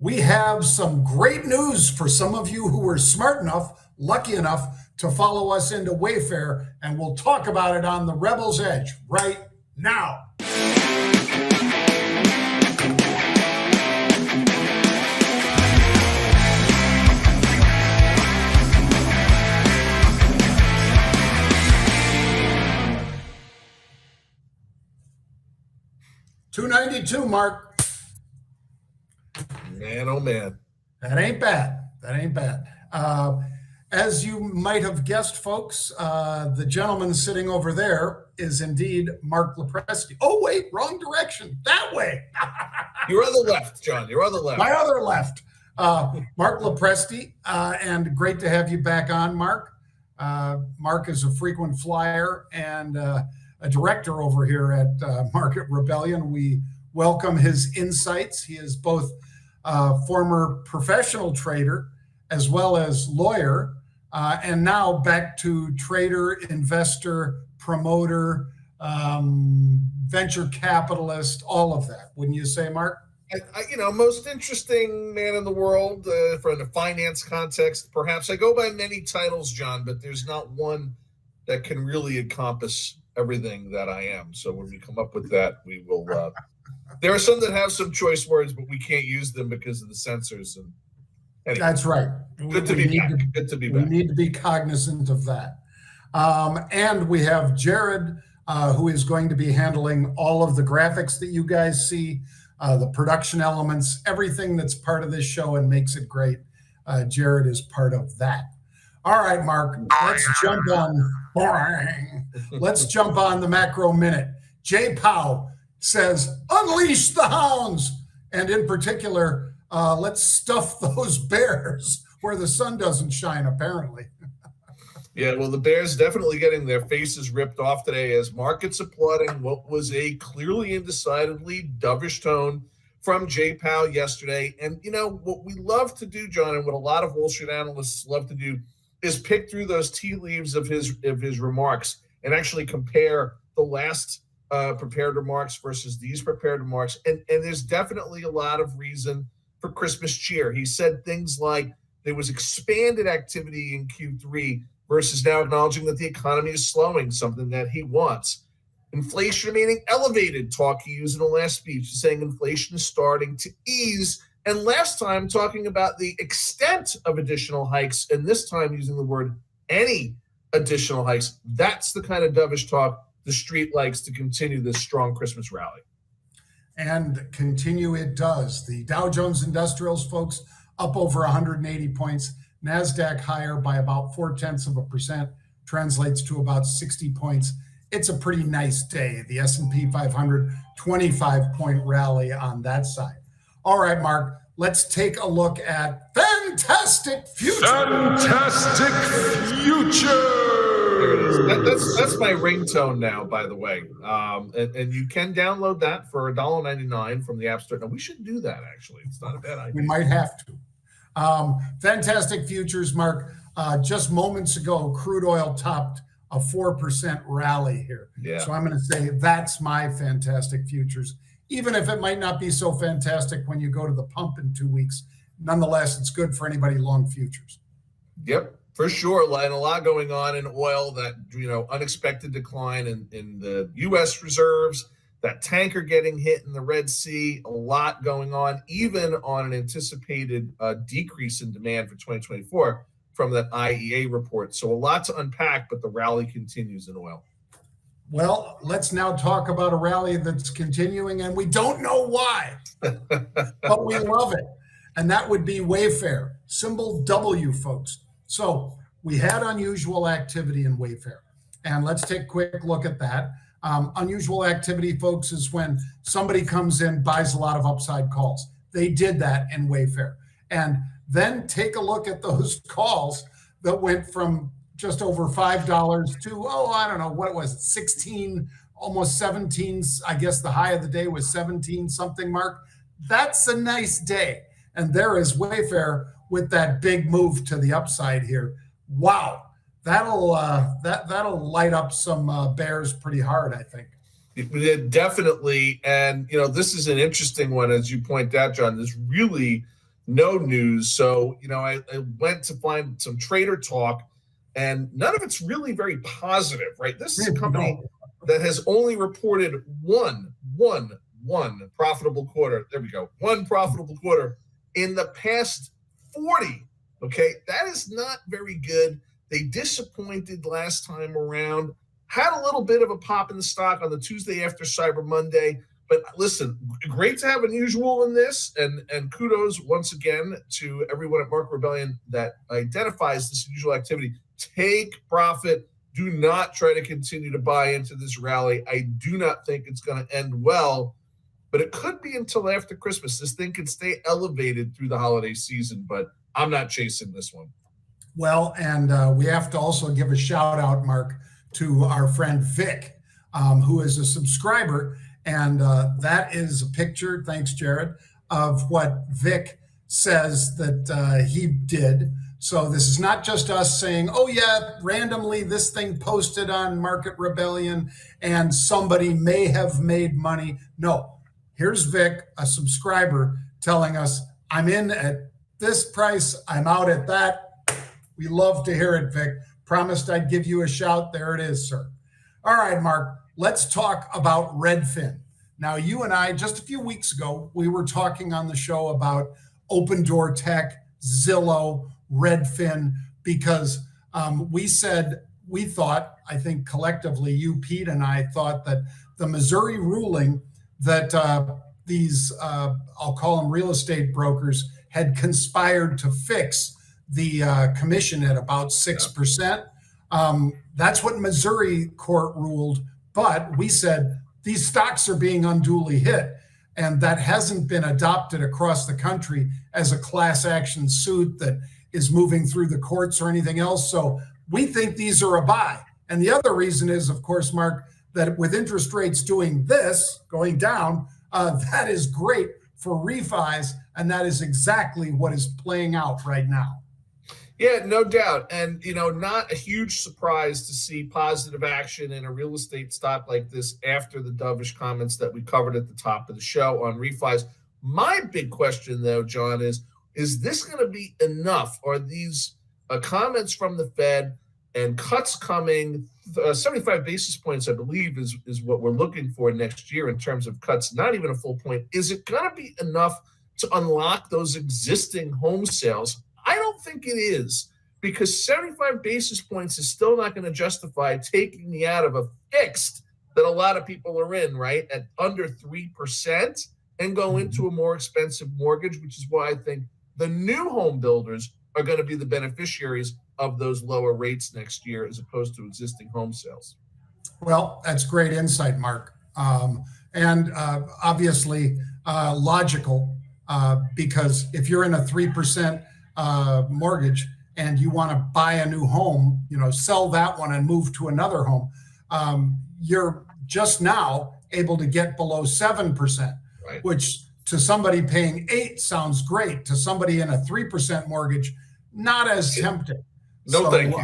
we have some great news for some of you who were smart enough, lucky enough to follow us into Wayfair, and we'll talk about it on the Rebel's Edge right now. $292, Mark. Man, oh man. That ain't bad. That ain't bad. As you might have guessed, folks, the gentleman sitting over there is indeed Marc LoPresti. Oh, wait, wrong direction. That way. You're on the left, John. You're on the left. My other left. Marc LoPresti, and great to have you back on, Mark. Mark is a frequent flyer and a director over here at Market Rebellion. We welcome his insights. He is both former professional trader as well as lawyer, and now back to trader, investor, promoter, venture capitalist, all of that. Wouldn't you say, Mark? Most interesting man in the world from the finance context, perhaps. I go by many titles, John, but there's not one that can really encompass everything that I am. So when we come up with that, we will. There are some that have some choice words, but we can't use them because of the censors. And anyway, that's right. Good to be back. Good to be back. We need to be cognizant of that. And we have Jared, who is going to be handling all of the graphics that you guys see, the production elements, everything that's part of this show and makes it great. Jared is part of that. All right, Mark, let's jump on the macro minute. Jay Powell says, unleash the hounds. And in particular, let's stuff those bears where the sun doesn't shine, apparently. Yeah, well, the Bears definitely getting their faces ripped off today as markets applauding what was a clearly and decidedly dovish tone from Jay Powell yesterday. And, what we love to do, John, and what a lot of Wall Street analysts love to do is pick through those tea leaves of his remarks and actually compare the last prepared remarks versus these prepared remarks. And there's definitely a lot of reason for Christmas cheer. He said things like there was expanded activity in Q3 versus now acknowledging that the economy is slowing, something that he wants. Inflation remaining elevated, talk he used in the last speech, saying inflation is starting to ease. And last time talking about the extent of additional hikes, and this time using the word any additional hikes. That's the kind of dovish talk the street likes to continue this strong Christmas rally. And continue it does. The Dow Jones Industrials, folks, up over 180 points. NASDAQ higher by about 0.4%, translates to about 60 points. It's a pretty nice day. The S&P 500, 25-point rally on that side. All right, Mark, let's take a look at Fantastic Future. Fantastic Future. That's my ringtone now, by the way. And you can download that for $1.99 from the App Store. Now, we should do that, actually. It's not a bad idea. We might have to. Fantastic Futures, Mark. Just moments ago, crude oil topped a 4% rally here. Yeah. So I'm going to say that's my Fantastic Futures. Even if it might not be so fantastic when you go to the pump in 2 weeks, nonetheless, it's good for anybody long futures. Yep, for sure. And a lot going on in oil, that, unexpected decline in the U.S. reserves, that tanker getting hit in the Red Sea, a lot going on, even on an anticipated decrease in demand for 2024 from that IEA report. So a lot to unpack, but the rally continues in oil. Well, let's now talk about a rally that's continuing, and we don't know why, but we love it. And that would be Wayfair, symbol W, folks. So we had unusual activity in Wayfair, and let's take a quick look at that. Unusual activity, folks, is when somebody comes in, buys a lot of upside calls. They did that in Wayfair. And then take a look at those calls that went from just over $5 to, I don't know, what was it, 16, almost 17. I guess the high of the day was 17 something, Mark. That's a nice day. And there is Wayfair with that big move to the upside here. Wow. That'll light up some bears pretty hard, I think. Definitely. And, this is an interesting one, as you point out, John. This really no news. So, I went to find some trader talk, and none of it's really very positive, right? This is a company that has only reported one profitable quarter. There we go. One profitable quarter in the past 40. Okay. That is not very good. They disappointed last time around, had a little bit of a pop in the stock on the Tuesday after Cyber Monday. But listen, great to have unusual in this, and kudos once again to everyone at Marc Rebellion that identifies this unusual activity. Take profit. Do not try to continue to buy into this rally. I do not think it's going to end well, but it could be until after Christmas. This thing could stay elevated through the holiday season, but I'm not chasing this one. Well, and we have to also give a shout out, Mark, to our friend Vic, who is a subscriber. And that is a picture, thanks, Jared, of what Vic says that he did. So this is not just us saying, oh, yeah, randomly this thing posted on Market Rebellion and somebody may have made money. No, here's Vic, a subscriber, telling us, I'm in at this price, I'm out at that. We love to hear it, Vic. Promised I'd give you a shout. There it is, sir. All right, Mark, let's talk about Redfin. Now, you and I, just a few weeks ago, we were talking on the show about Open Door Tech, Zillow, Redfin, because we thought, I think collectively, you, Pete, and I thought that the Missouri ruling that these, I'll call them real estate brokers, had conspired to fix the commission at about 6%. That's what Missouri court ruled, but we said these stocks are being unduly hit, and that hasn't been adopted across the country as a class action suit that is moving through the courts or anything else. So we think these are a buy. And the other reason is, of course, Mark, that with interest rates doing this, going down, that is great for refis, and that is exactly what is playing out right now. Yeah, no doubt. And, not a huge surprise to see positive action in a real estate stock like this after the dovish comments that we covered at the top of the show on refis. My big question, though, John, is this going to be enough? Are these comments from the Fed and cuts coming, 75 basis points, I believe, is what we're looking for next year in terms of cuts, not even a full point. Is it going to be enough to unlock those existing home sales? I don't think it is, because 75 basis points is still not going to justify taking me out of a fixed that a lot of people are in, right, at under 3% and go into a more expensive mortgage, which is why I think the new home builders are going to be the beneficiaries of those lower rates next year as opposed to existing home sales. Well, that's great insight, Mark. And obviously logical, because if you're in a 3% mortgage and you want to buy a new home, sell that one and move to another home, you're just now able to get below 7%, right, which to somebody paying 8 sounds great. To somebody in a 3% mortgage, not as tempting. No, thank you.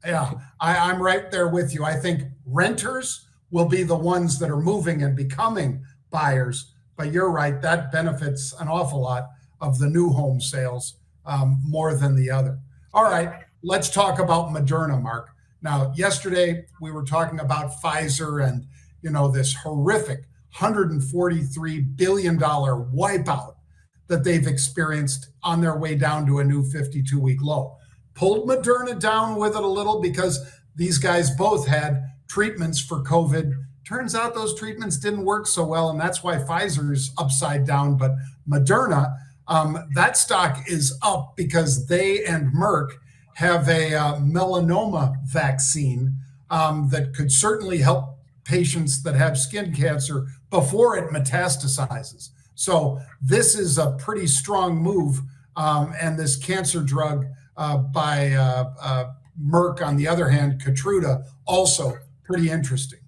Yeah, I'm right there with you. I think renters will be the ones that are moving and becoming buyers, but you're right, that benefits an awful lot of the new home sales more than the other. All right, let's talk about Moderna, Mark. Now, yesterday we were talking about Pfizer and, this horrific $143 billion wipeout that they've experienced on their way down to a new 52-week low. Pulled Moderna down with it a little because these guys both had treatments for COVID. Turns out those treatments didn't work so well, and that's why Pfizer's upside down. But Moderna, that stock is up because they and Merck have a melanoma vaccine that could certainly help patients that have skin cancer before it metastasizes. So this is a pretty strong move. And this cancer drug by Merck, on the other hand, Keytruda, also pretty interesting.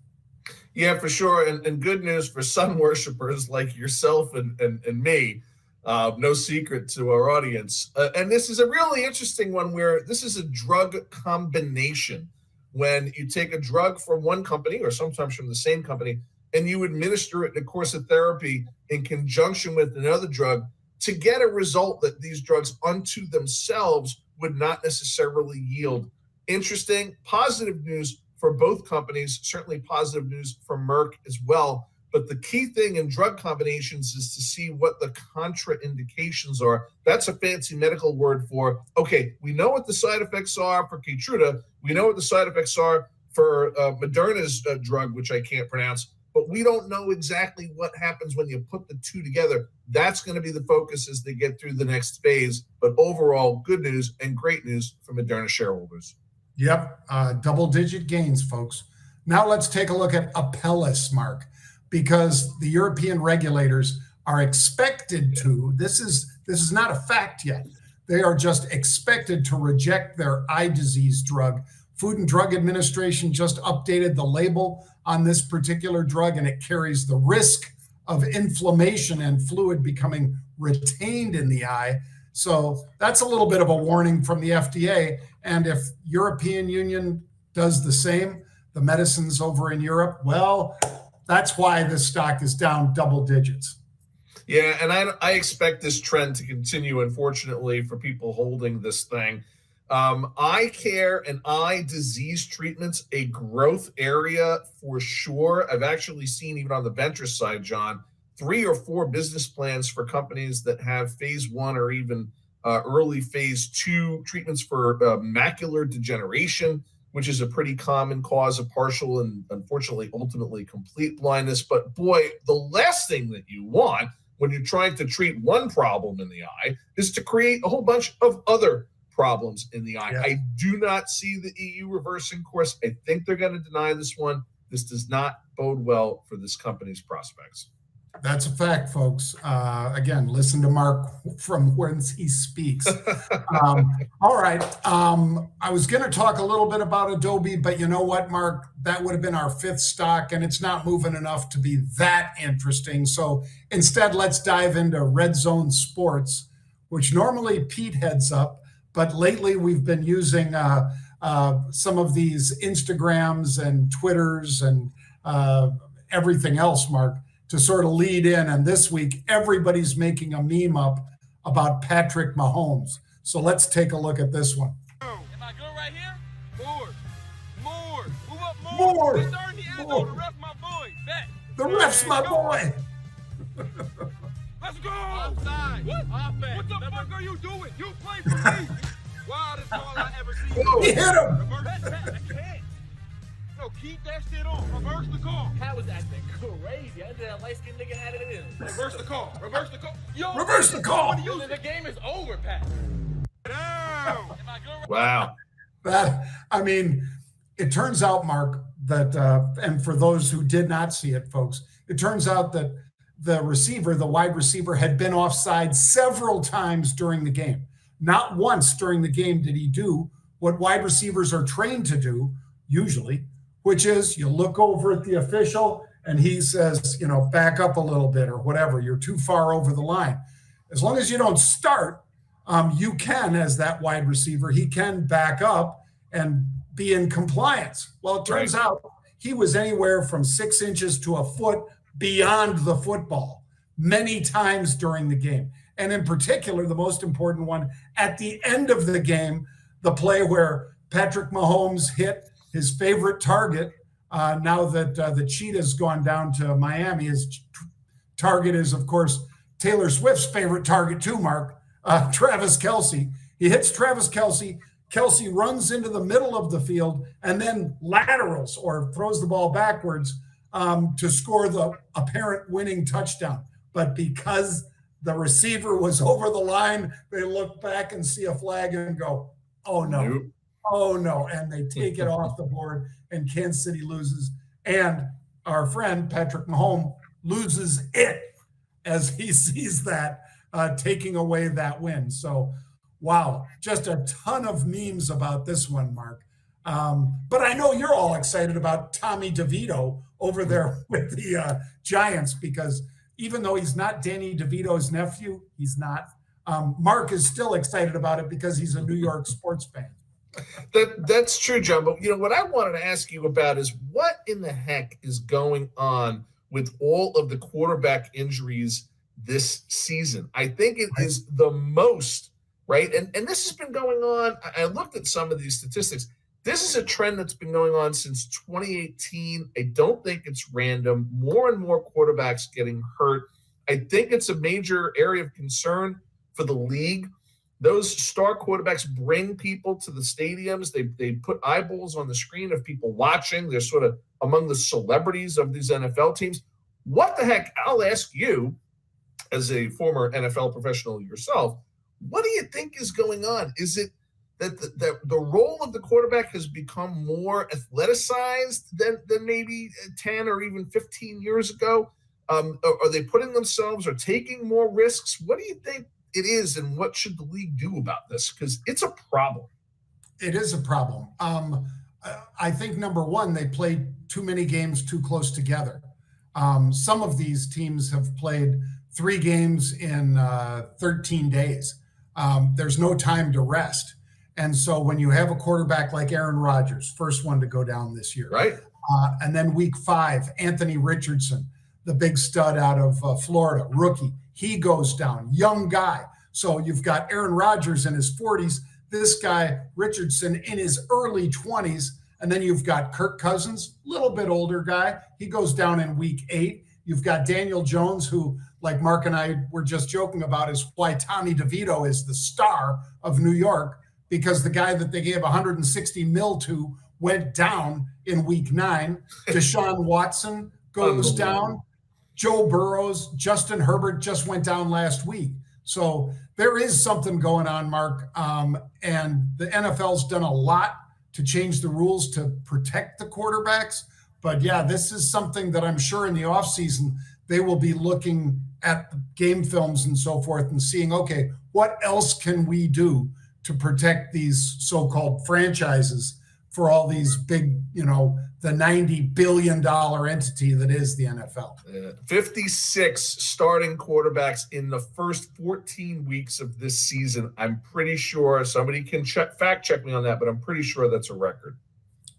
Yeah, for sure. And good news for sun worshipers like yourself and me. No secret to our audience. And this is a really interesting one where this is a drug combination. When you take a drug from one company or sometimes from the same company and you administer it in a course of therapy in conjunction with another drug, to get a result that these drugs unto themselves would not necessarily yield. Interesting, positive news for both companies, certainly positive news for Merck as well. But the key thing in drug combinations is to see what the contraindications are. That's a fancy medical word for, okay, we know what the side effects are for Keytruda. We know what the side effects are for Moderna's drug, which I can't pronounce, but we don't know exactly what happens when you put the two together. That's going to be the focus as they get through the next phase. But overall, good news and great news for Moderna shareholders. Yep, double-digit gains, folks. Now let's take a look at Apellis, Mark, because the European regulators are expected to, this is not a fact yet, they are just expected to reject their eye disease drug. Food and Drug Administration just updated the label on this particular drug, and it carries the risk of inflammation and fluid becoming retained in the eye. So that's a little bit of a warning from the FDA. And if European Union does the same, the medicines over in Europe, well, that's why this stock is down double digits. Yeah, and I expect this trend to continue, unfortunately, for people holding this thing. Eye care and eye disease treatments, a growth area for sure. I've actually seen, even on the venture side, John, 3 or 4 business plans for companies that have phase 1 or even early phase 2 treatments for macular degeneration, which is a pretty common cause of partial and unfortunately ultimately complete blindness. But boy, the last thing that you want when you're trying to treat one problem in the eye is to create a whole bunch of other problems in the eye. Yeah. I do not see the EU reversing course. I think they're going to deny this one. This does not bode well for this company's prospects. That's a fact, folks. Again, listen to Mark from whence he speaks. All right. I was going to talk a little bit about Adobe, but you know what, Mark? That would have been our 5th stock, and it's not moving enough to be that interesting. So instead, let's dive into Red Zone Sports, which normally Pete heads up, but lately we've been using some of these Instagrams and Twitters and everything else, Mark, to sort of lead in. And this week, everybody's making a meme up about Patrick Mahomes. So let's take a look at this one. Am I good right here? More. Move up more. More. It's already the end zone. The ref's my boy. Bet. The ref's my boy. Let's go. Outside. What? Offense. What the fuck are you doing? You play for me. Wow, that's all I ever see. He hit him. Reverse. I can't. No, keep that shit on. Reverse the call. That was acting crazy. I did that light-skinned nigga had it in. Reverse the call. Reverse the call. Yo. Reverse the call. The game is over, Pat. Am I good right? Wow. I mean, it turns out, Mark, that, and for those who did not see it, folks, it turns out that the receiver, the wide receiver, had been offside several times during the game. Not once during the game did he do what wide receivers are trained to do, usually, which is you look over at the official and he says, back up a little bit or whatever. You're too far over the line. As long as you don't start, you can, as that wide receiver, he can back up and be in compliance. Well, it turns out he was anywhere from 6 inches to a foot beyond the football many times during the game. And in particular, the most important one, at the end of the game, the play where Patrick Mahomes hit his favorite target. Now that the Cheetah's gone down to Miami, his target is, of course, Taylor Swift's favorite target too, Mark, Travis Kelce. He hits Travis Kelce. Kelce runs into the middle of the field and then laterals or throws the ball backwards to score the apparent winning touchdown. But because the receiver was over the line, they look back and see a flag and go, oh, no. Nope. Oh, no. And they take it off the board, and Kansas City loses. And our friend Patrick Mahomes loses it as he sees that taking away that win. So, wow, just a ton of memes about this one, Mark. But I know you're all excited about Tommy DeVito over there with the Giants, because even though he's not Danny DeVito's nephew, he's not. Mark is still excited about it because he's a New York sports fan. That's true, John. But what I wanted to ask you about is what in the heck is going on with all of the quarterback injuries this season. I think it is the most, right? And this has been going on. I looked at some of these statistics. This is a trend that's been going on since 2018. I don't think it's random. More and more quarterbacks getting hurt. I think it's a major area of concern for the league. Those star quarterbacks bring people to the stadiums. They put eyeballs on the screen of people watching. They're sort of among the celebrities of these NFL teams. What the heck? I'll ask you, as a former NFL professional yourself, what do you think is going on? Is it that the role of the quarterback has become more athleticized than maybe 10 or even 15 years ago? Are they putting themselves or taking more risks? What do you think it is, and what should the league do about this? Because it's a problem. It is a problem. I think, number one, they played too many games too close together. Some of these teams have played 3 games in 13 days. There's no time to rest. And so when you have a quarterback like Aaron Rodgers, first one to go down this year, right? And then week 5, Anthony Richardson, the big stud out of Florida, rookie, he goes down, young guy. So you've got Aaron Rodgers in his 40s, this guy, Richardson, in his early 20s, and then you've got Kirk Cousins, a little bit older guy. He goes down in week 8. You've got Daniel Jones, who, like Mark and I were just joking about, is why Tommy DeVito is the star of New York, because the guy that they gave $160 million to went down in week 9. Deshaun Watson goes down. Joe Burrows, Justin Herbert just went down last week. So there is something going on, Mark. And the NFL's done a lot to change the rules to protect the quarterbacks. But yeah, this is something that I'm sure in the offseason they will be looking at the game films and so forth and seeing, okay, what else can we do to protect these so-called franchises for all these big, the $90 billion entity that is the NFL. 56 starting quarterbacks in the first 14 weeks of this season. I'm pretty sure somebody can fact check me on that, but I'm pretty sure that's a record.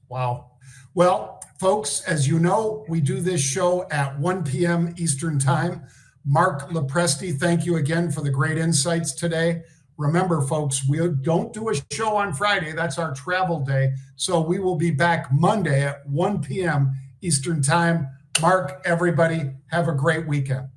Wow. Well, folks, as you know, we do this show at 1 p.m. Eastern Time. Marc LoPresti, thank you again for the great insights today. Remember, folks, we don't do a show on Friday. That's our travel day. So we will be back Monday at 1 p.m. Eastern Time. Mark, everybody, have a great weekend.